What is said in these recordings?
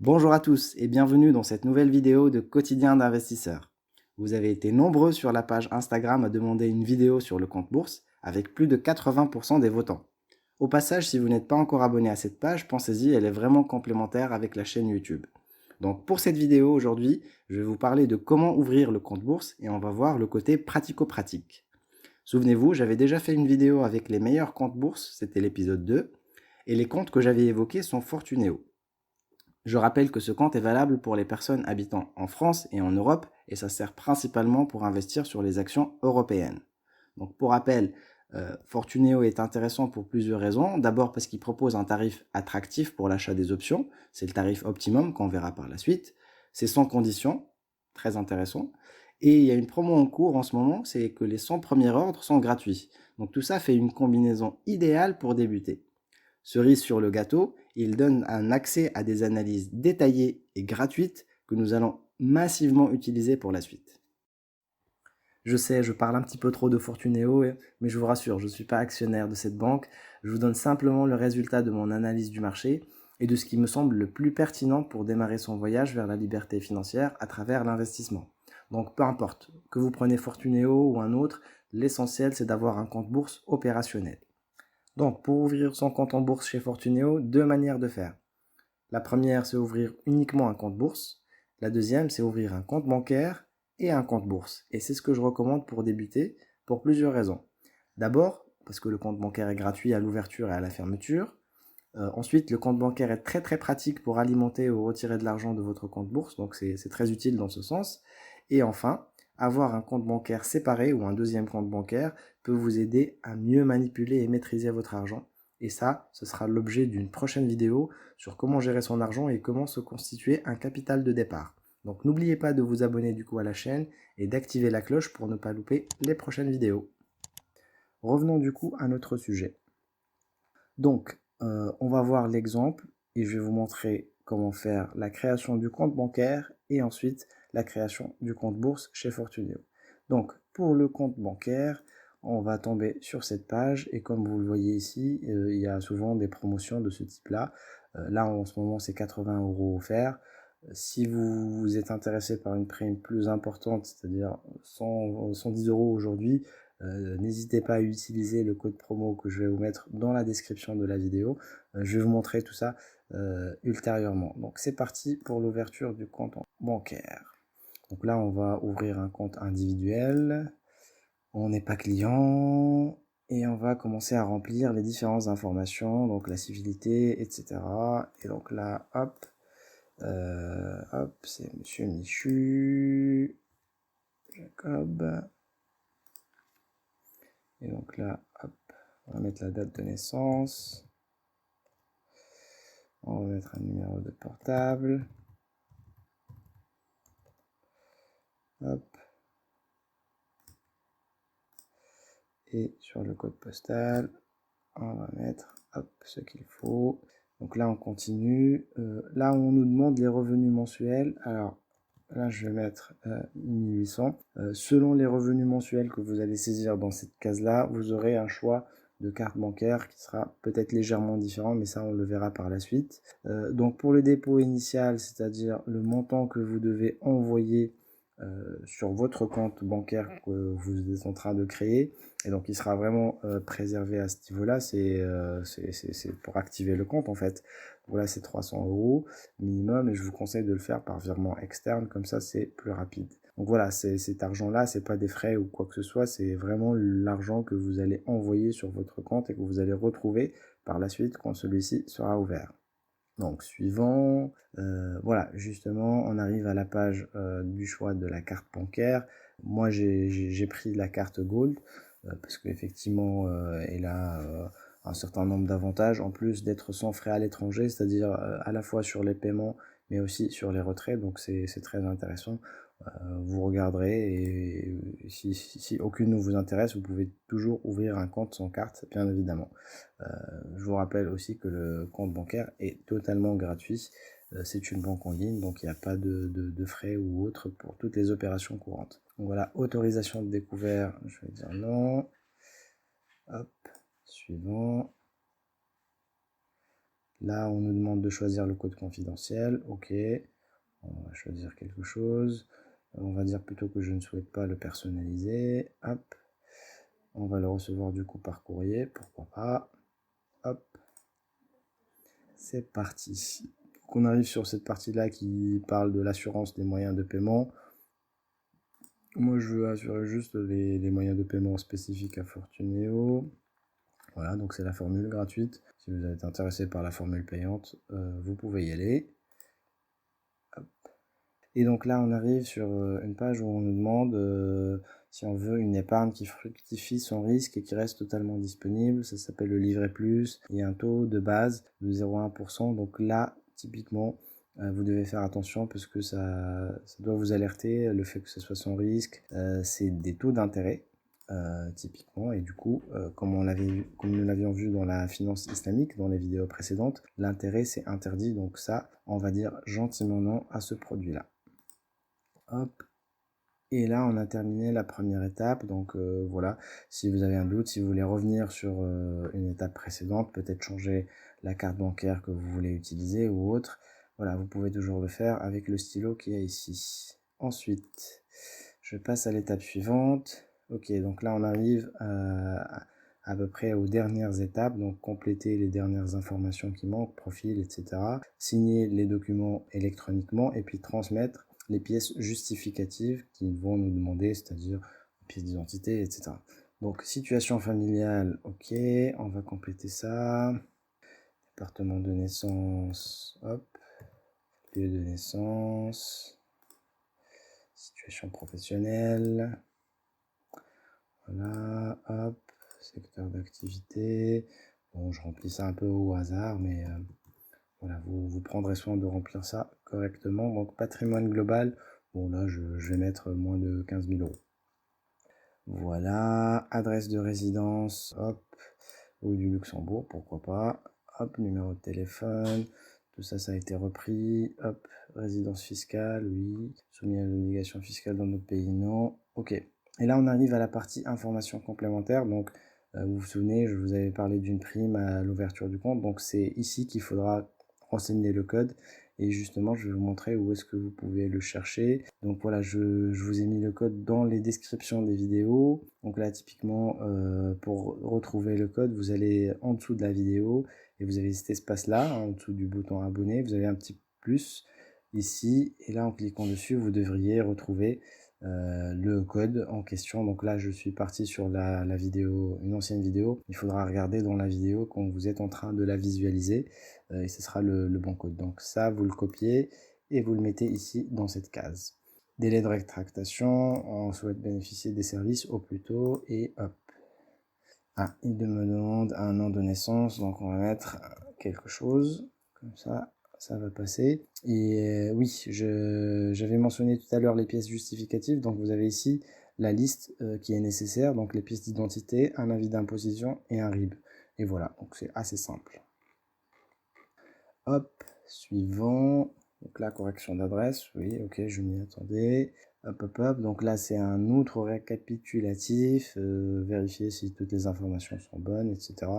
Bonjour à tous et bienvenue dans cette nouvelle vidéo de Quotidien d'investisseurs. Vous avez été nombreux sur la page Instagram à demander une vidéo sur le compte bourse avec plus de 80% des votants. Au passage, si vous n'êtes pas encore abonné à cette page, pensez-y, elle est vraiment complémentaire avec la chaîne YouTube. Donc pour cette vidéo aujourd'hui, je vais vous parler de comment ouvrir le compte bourse et on va voir le côté pratico-pratique. Souvenez-vous, j'avais déjà fait une vidéo avec les meilleurs comptes bourse, c'était l'épisode 2, et les comptes que j'avais évoqués sont Fortuneo. Je rappelle que ce compte est valable pour les personnes habitant en France et en Europe et ça sert principalement pour investir sur les actions européennes. Donc pour rappel, Fortuneo est intéressant pour plusieurs raisons. D'abord parce qu'il propose un tarif attractif pour l'achat des options, c'est le tarif optimum qu'on verra par la suite. C'est sans condition, très intéressant. Et il y a une promo en cours en ce moment, c'est que les 100 premiers ordres sont gratuits. Donc tout ça fait une combinaison idéale pour débuter. Cerise sur le gâteau, il donne un accès à des analyses détaillées et gratuites que nous allons massivement utiliser pour la suite. Je sais, je parle un petit peu trop de Fortuneo, mais je vous rassure, je ne suis pas actionnaire de cette banque. Je vous donne simplement le résultat de mon analyse du marché et de ce qui me semble le plus pertinent pour démarrer son voyage vers la liberté financière à travers l'investissement. Donc peu importe, que vous preniez Fortuneo ou un autre, l'essentiel c'est d'avoir un compte bourse opérationnel. Donc, pour ouvrir son compte en bourse chez Fortuneo, deux manières de faire. La première, c'est ouvrir uniquement un compte bourse. La deuxième, c'est ouvrir un compte bancaire et un compte bourse. Et c'est ce que je recommande pour débuter, pour plusieurs raisons. D'abord, parce que le compte bancaire est gratuit à l'ouverture et à la fermeture. Ensuite, le compte bancaire est très pratique pour alimenter ou retirer de l'argent de votre compte bourse, donc c'est très utile dans ce sens. Et enfin, avoir un compte bancaire séparé ou un deuxième compte bancaire peut vous aider à mieux manipuler et maîtriser votre argent. Et ça, ce sera l'objet d'une prochaine vidéo sur comment gérer son argent et comment se constituer un capital de départ. Donc n'oubliez pas de vous abonner du coup à la chaîne et d'activer la cloche pour ne pas louper les prochaines vidéos. Revenons du coup à notre sujet. Donc, on va voir l'exemple et je vais vous montrer comment faire la création du compte bancaire et ensuite la création du compte bourse chez Fortuneo. Donc, pour le compte bancaire, on va tomber sur cette page et comme vous le voyez ici, il y a souvent des promotions de ce type-là. Là, en ce moment, c'est 80 € offerts. Si vous êtes intéressé par une prime plus importante, c'est-à-dire 110 € aujourd'hui, n'hésitez pas à utiliser le code promo que je vais vous mettre dans la description de la vidéo. Je vais vous montrer tout ça ultérieurement. Donc c'est parti pour l'ouverture du compte bancaire. Donc là, on va ouvrir un compte individuel. On n'est pas client. Et on va commencer à remplir les différentes informations, donc la civilité, etc. Et donc là, hop, c'est Monsieur Michu, Jacob. Et donc là, hop, on va mettre la date de naissance. On va mettre un numéro de portable. Hop. Et sur le code postal, on va mettre hop, ce qu'il faut. Donc là, on continue. Là, on nous demande les revenus mensuels. Alors, là, je vais mettre 1800. Selon les revenus mensuels que vous allez saisir dans cette case-là, vous aurez un choix de carte bancaire qui sera peut-être légèrement différent, mais ça, on le verra par la suite. Donc, pour le dépôt initial, c'est-à-dire le montant que vous devez envoyer sur votre compte bancaire que vous êtes en train de créer, et donc il sera vraiment préservé à ce niveau-là, c'est pour activer le compte en fait. Voilà, c'est 300 € minimum et je vous conseille de le faire par virement externe, comme ça c'est plus rapide. Donc voilà, cet argent-là, c'est pas des frais ou quoi que ce soit, c'est vraiment l'argent que vous allez envoyer sur votre compte et que vous allez retrouver par la suite quand celui-ci sera ouvert. Donc suivant, voilà, justement, on arrive à la page du choix de la carte bancaire. Moi, j'ai pris la carte Gold parce qu'effectivement, elle a un certain nombre d'avantages, en plus d'être sans frais à l'étranger, c'est-à-dire à la fois sur les paiements, mais aussi sur les retraits, donc c'est très intéressant. Vous regarderez et si aucune ne vous intéresse, vous pouvez toujours ouvrir un compte sans carte, bien évidemment. Je vous rappelle aussi que le compte bancaire est totalement gratuit. C'est une banque en ligne, donc il n'y a pas de frais ou autre pour toutes les opérations courantes. Donc voilà, autorisation de découvert, je vais dire non. Hop, suivant. Là, on nous demande de choisir le code confidentiel. OK, on va choisir quelque chose. On va dire plutôt que je ne souhaite pas le personnaliser. Hop, on va le recevoir du coup par courrier, pourquoi pas. Hop, c'est parti. Donc on arrive sur cette partie-là qui parle de l'assurance des moyens de paiement. Moi, je veux assurer juste les moyens de paiement spécifiques à Fortuneo. Voilà, donc c'est la formule gratuite. Si vous êtes intéressé par la formule payante, vous pouvez y aller. Hop. Et donc là, on arrive sur une page où on nous demande si on veut une épargne qui fructifie son risque et qui reste totalement disponible. Ça s'appelle le livret plus. Il y a un taux de base de 0,1%. Donc là, typiquement, vous devez faire attention parce que ça doit vous alerter, le fait que ce soit sans risque. C'est des taux d'intérêt. Typiquement, et du coup, comme nous l'avions vu dans la finance islamique, dans les vidéos précédentes, l'intérêt c'est interdit, donc ça, on va dire gentiment non à ce produit-là. Hop. Et là, on a terminé la première étape, donc voilà, si vous avez un doute, si vous voulez revenir sur une étape précédente, peut-être changer la carte bancaire que vous voulez utiliser ou autre, voilà, vous pouvez toujours le faire avec le stylo qui est ici. Ensuite, je passe à l'étape suivante. Ok, donc là on arrive à peu près aux dernières étapes, donc compléter les dernières informations qui manquent, profil, etc. Signer les documents électroniquement et puis transmettre les pièces justificatives qu'ils vont nous demander, c'est-à-dire pièces d'identité, etc. Donc situation familiale, ok, on va compléter ça. Département de naissance, hop, lieu de naissance, situation professionnelle. Voilà, hop, secteur d'activité. Bon, je remplis ça un peu au hasard, mais voilà, vous prendrez soin de remplir ça correctement. Donc, patrimoine global, bon là, je vais mettre moins de 15 000 euros. Voilà, adresse de résidence, hop, ou du Luxembourg, pourquoi pas. Hop, numéro de téléphone, tout ça, ça a été repris. Hop, résidence fiscale, oui. Soumis à l'obligation fiscale dans notre pays, non. Ok. Et là, on arrive à la partie information complémentaire. Donc, vous vous souvenez, je vous avais parlé d'une prime à l'ouverture du compte. Donc, c'est ici qu'il faudra renseigner le code. Et justement, je vais vous montrer où est-ce que vous pouvez le chercher. Donc voilà, je vous ai mis le code dans les descriptions des vidéos. Donc là, typiquement, pour retrouver le code, vous allez en dessous de la vidéo et vous avez cet espace-là, en dessous du bouton abonner. Vous avez un petit plus ici. Et là, en cliquant dessus, vous devriez retrouver le code en question. Donc là, je suis parti sur la vidéo, une ancienne vidéo. Il faudra regarder dans la vidéo quand vous êtes en train de la visualiser et ce sera le bon code. Donc ça, vous le copiez et vous le mettez ici dans cette case. Délai de rétractation, on souhaite bénéficier des services au plus tôt et hop. Ah, il me demande un an de naissance, donc on va mettre quelque chose comme ça. Ça va passer. Et oui, j'avais mentionné tout à l'heure les pièces justificatives. Donc vous avez ici la liste qui est nécessaire. Donc les pièces d'identité, un avis d'imposition et un RIB. Et voilà, donc c'est assez simple. Hop, suivant. Donc là, correction d'adresse. Oui, ok, je m'y attendais. Hop, hop, hop. Donc là, c'est un autre récapitulatif. Vérifier si toutes les informations sont bonnes, etc.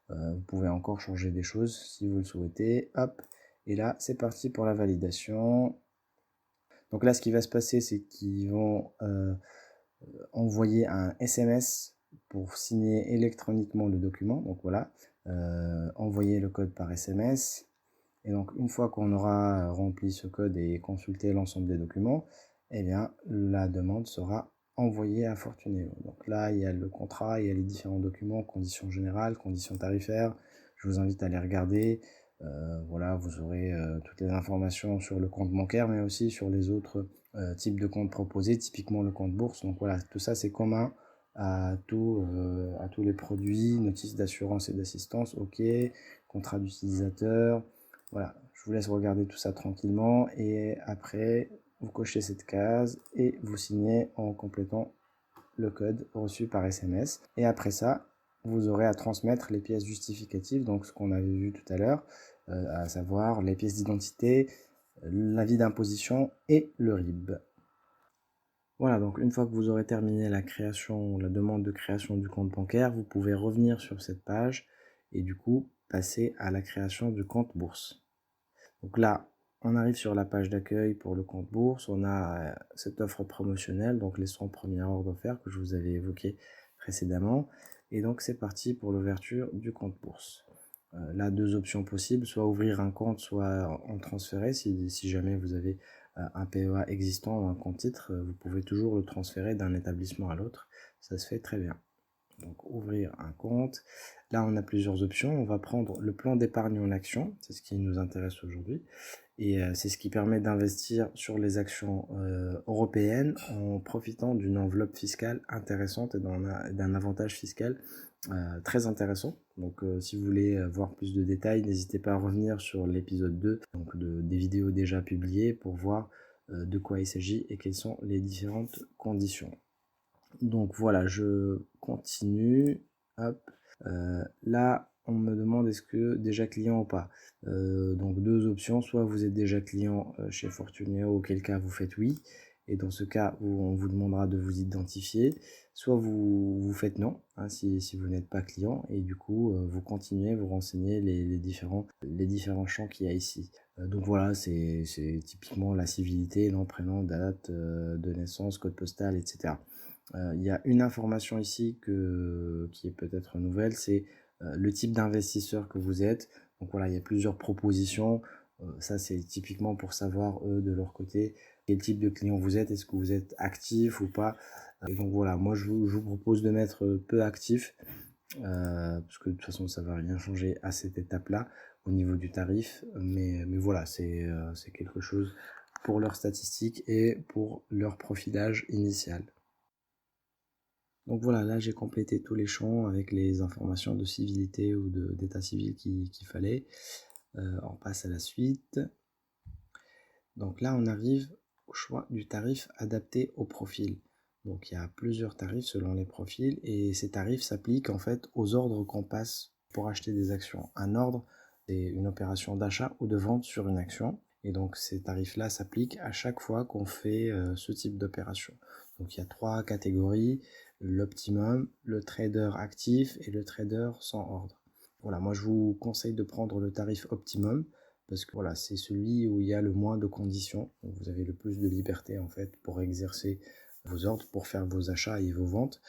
Vous pouvez encore changer des choses si vous le souhaitez. Hop. Et là, c'est parti pour la validation. Donc là, ce qui va se passer, c'est qu'ils vont envoyer un SMS pour signer électroniquement le document. Donc voilà, envoyer le code par SMS. Et donc, une fois qu'on aura rempli ce code et consulté l'ensemble des documents, eh bien, la demande sera envoyée à Fortuneo. Donc là, il y a le contrat, il y a les différents documents, conditions générales, conditions tarifaires. Je vous invite à les regarder. Voilà, vous aurez toutes les informations sur le compte bancaire, mais aussi sur les autres types de comptes proposés, typiquement le compte bourse. Donc voilà, tout ça, c'est commun à tous les produits, notices d'assurance et d'assistance, ok, contrat d'utilisateur. Voilà, je vous laisse regarder tout ça tranquillement et après, vous cochez cette case et vous signez en complétant le code reçu par SMS. Et après ça, vous aurez à transmettre les pièces justificatives, donc ce qu'on avait vu tout à l'heure, à savoir les pièces d'identité, l'avis d'imposition et le RIB. Voilà, donc une fois que vous aurez terminé la création, la demande de création du compte bancaire, vous pouvez revenir sur cette page et du coup passer à la création du compte bourse. Donc là, on arrive sur la page d'accueil pour le compte bourse. On a cette offre promotionnelle, donc les 100 premières heures offertes que je vous avais évoquées précédemment. Et donc c'est parti pour l'ouverture du compte bourse. Là, deux options possibles, soit ouvrir un compte, soit en transférer. Si jamais vous avez un PEA existant ou un compte titre, vous pouvez toujours le transférer d'un établissement à l'autre. Ça se fait très bien. Donc ouvrir un compte. Là, on a plusieurs options. On va prendre le plan d'épargne en action. C'est ce qui nous intéresse aujourd'hui. Et c'est ce qui permet d'investir sur les actions européennes en profitant d'une enveloppe fiscale intéressante et d'un avantage fiscal très intéressant. Donc si vous voulez voir plus de détails, n'hésitez pas à revenir sur l'épisode 2 donc des vidéos déjà publiées pour voir de quoi il s'agit et quelles sont les différentes conditions. Donc voilà, je continue. Hop. Là, on me demande est-ce que déjà client ou pas. Donc deux options, soit vous êtes déjà client chez Fortuneo, auquel cas vous faites oui, et dans ce cas on vous demandera de vous identifier, soit vous faites non, hein, si vous n'êtes pas client, et du coup vous continuez, vous renseignez les différents champs qu'il y a ici. Donc voilà, c'est typiquement la civilité, nom, prénom, date de naissance, code postal, etc. Il y a une information ici qui est peut-être nouvelle, c'est le type d'investisseur que vous êtes. Donc voilà, il y a plusieurs propositions. Ça, c'est typiquement pour savoir, eux, de leur côté, quel type de client vous êtes. Est-ce que vous êtes actif ou pas. Et donc voilà, moi, je vous propose de mettre peu actif, parce que de toute façon, ça ne va rien changer à cette étape-là au niveau du tarif. Mais voilà, c'est quelque chose pour leurs statistiques et pour leur profilage initial. Donc voilà, là j'ai complété tous les champs avec les informations de civilité ou d'état civil qu'il fallait. On passe à la suite. Donc là on arrive au choix du tarif adapté au profil. Donc il y a plusieurs tarifs selon les profils et ces tarifs s'appliquent en fait aux ordres qu'on passe pour acheter des actions. Un ordre, c'est une opération d'achat ou de vente sur une action. Et donc ces tarifs-là s'appliquent à chaque fois qu'on fait ce type d'opération. Donc il y a trois catégories, l'optimum, le trader actif et le trader sans ordre. Voilà, moi je vous conseille de prendre le tarif optimum parce que voilà, c'est celui où il y a le moins de conditions. Donc vous avez le plus de liberté en fait pour exercer vos ordres, pour faire vos achats et vos ventes.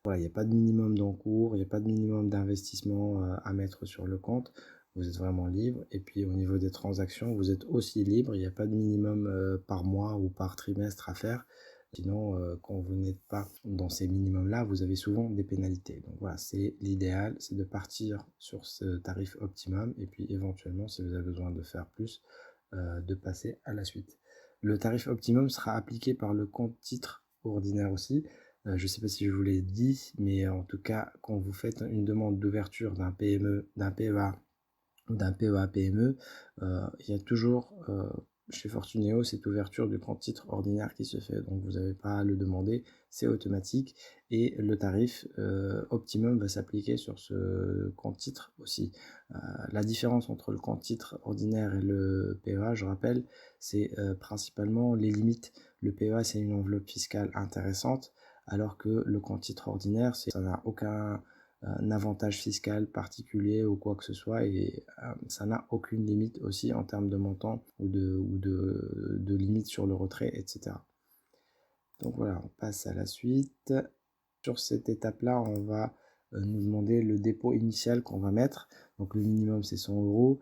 Voilà, il n'y a pas de minimum d'encours, il n'y a pas de minimum d'investissement à mettre sur le compte. Vous êtes vraiment libre. Et puis au niveau des transactions, vous êtes aussi libre. Il n'y a pas de minimum par mois ou par trimestre à faire. Sinon, quand vous n'êtes pas dans ces minimums-là, vous avez souvent des pénalités. Donc voilà, c'est l'idéal, c'est de partir sur ce tarif optimum. Et puis éventuellement, si vous avez besoin de faire plus, de passer à la suite. Le tarif optimum sera appliqué par le compte titre ordinaire aussi. Je ne sais pas si je vous l'ai dit, mais en tout cas, quand vous faites une demande d'ouverture d'un PME, d'un PEA ou d'un PEA-PME, il y a toujours chez Fortuneo cette ouverture du compte titre ordinaire qui se fait. Donc vous n'avez pas à le demander, c'est automatique. Et le tarif optimum va s'appliquer sur ce compte titre aussi. La différence entre le compte titre ordinaire et le PEA, je rappelle, c'est principalement les limites. Le PEA, c'est une enveloppe fiscale intéressante, alors que le compte titre ordinaire, ça n'a aucun avantage fiscal particulier ou quoi que ce soit et ça n'a aucune limite aussi en termes de montant ou de limite sur le retrait, etc. Donc voilà, on passe à la suite. Sur cette étape-là, on va nous demander le dépôt initial qu'on va mettre. Donc le minimum, c'est 100 euros.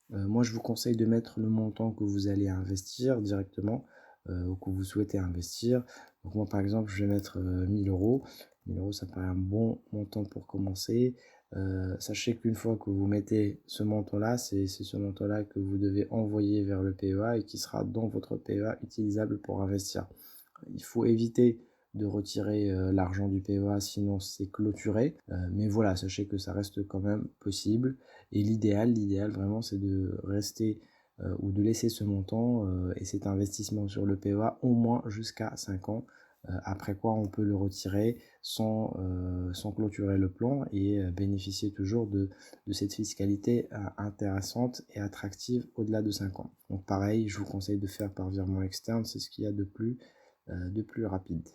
Moi, je vous conseille de mettre le montant que vous allez investir directement ou que vous souhaitez investir. Donc moi, par exemple, je vais mettre 1000 euros. 1000 euros, ça paraît un bon montant pour commencer. Sachez qu'une fois que vous mettez ce montant-là, c'est ce montant-là que vous devez envoyer vers le PEA et qui sera dans votre PEA utilisable pour investir. Il faut éviter de retirer l'argent du PEA, sinon c'est clôturé. Mais voilà, sachez que ça reste quand même possible. Et l'idéal vraiment, c'est de rester ou de laisser ce montant et cet investissement sur le PEA au moins jusqu'à 5 ans. Après quoi, on peut le retirer sans clôturer le plan et bénéficier toujours de cette fiscalité intéressante et attractive au-delà de 5 ans. Donc pareil, je vous conseille de faire par virement externe, c'est ce qu'il y a de plus rapide.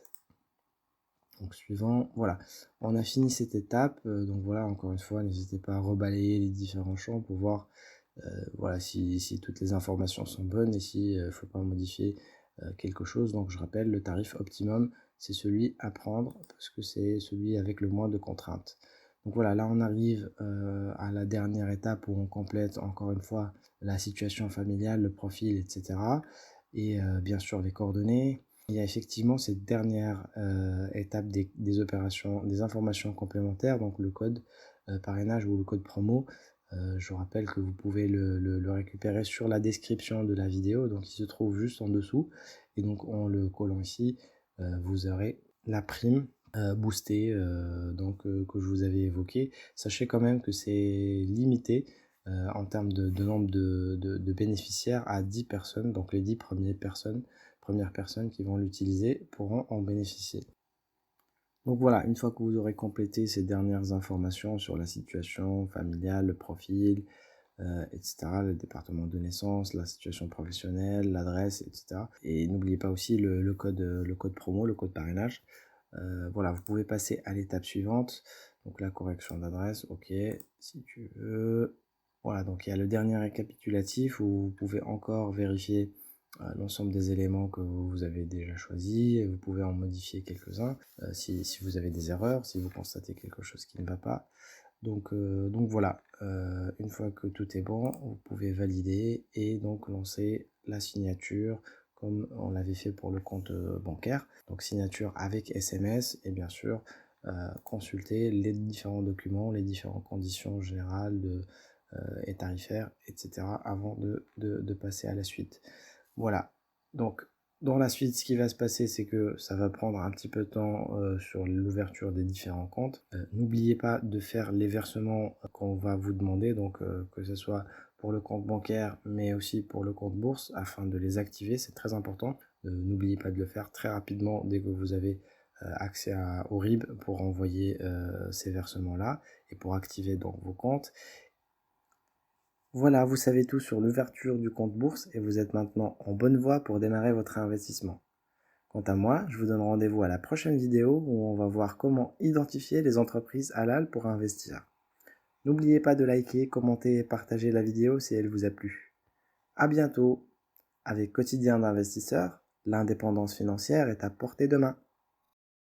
Donc suivant, voilà, on a fini cette étape, donc voilà, encore une fois, n'hésitez pas à rebalayer les différents champs pour voir voilà, si toutes les informations sont bonnes et s'il ne faut pas modifier quelque chose. Donc je rappelle, le tarif optimum, c'est celui à prendre parce que c'est celui avec le moins de contraintes. Donc voilà, là on arrive à la dernière étape où on complète encore une fois la situation familiale, le profil, etc. Et bien sûr les coordonnées. Il y a effectivement cette dernière étape des opérations, des informations complémentaires, donc le code parrainage ou le code promo. Je rappelle que vous pouvez le récupérer sur la description de la vidéo, donc il se trouve juste en dessous. Et donc en le collant ici, vous aurez la prime boostée que je vous avais évoquée. Sachez quand même que c'est limité en termes de nombre de bénéficiaires à 10 personnes, donc les 10 premières personnes qui vont l'utiliser pourront en bénéficier. Donc voilà, une fois que vous aurez complété ces dernières informations sur la situation familiale, le profil, etc., le département de naissance, la situation professionnelle, l'adresse, etc. Et n'oubliez pas aussi le code promo, le code parrainage. Voilà, vous pouvez passer à l'étape suivante. Donc la correction d'adresse, ok, si tu veux. Voilà, donc il y a le dernier récapitulatif où vous pouvez encore vérifier l'ensemble des éléments que vous avez déjà choisis. Vous pouvez en modifier quelques-uns si vous avez des erreurs, si vous constatez quelque chose qui ne va pas. Donc voilà, une fois que tout est bon, vous pouvez valider et donc lancer la signature comme on l'avait fait pour le compte bancaire. Donc signature avec SMS et bien sûr consulter les différents documents, les différentes conditions générales et tarifaires, etc. avant de passer à la suite. Voilà, donc dans la suite, ce qui va se passer, c'est que ça va prendre un petit peu de temps sur l'ouverture des différents comptes. N'oubliez pas de faire les versements qu'on va vous demander, donc que ce soit pour le compte bancaire, mais aussi pour le compte bourse, afin de les activer, c'est très important. N'oubliez pas de le faire très rapidement dès que vous avez accès au RIB pour envoyer ces versements-là et pour activer donc vos comptes. Voilà, vous savez tout sur l'ouverture du compte bourse et vous êtes maintenant en bonne voie pour démarrer votre investissement. Quant à moi, je vous donne rendez-vous à la prochaine vidéo où on va voir comment identifier les entreprises halal pour investir. N'oubliez pas de liker, commenter et partager la vidéo si elle vous a plu. À bientôt. Avec Quotidien d'investisseur, l'indépendance financière est à portée de main.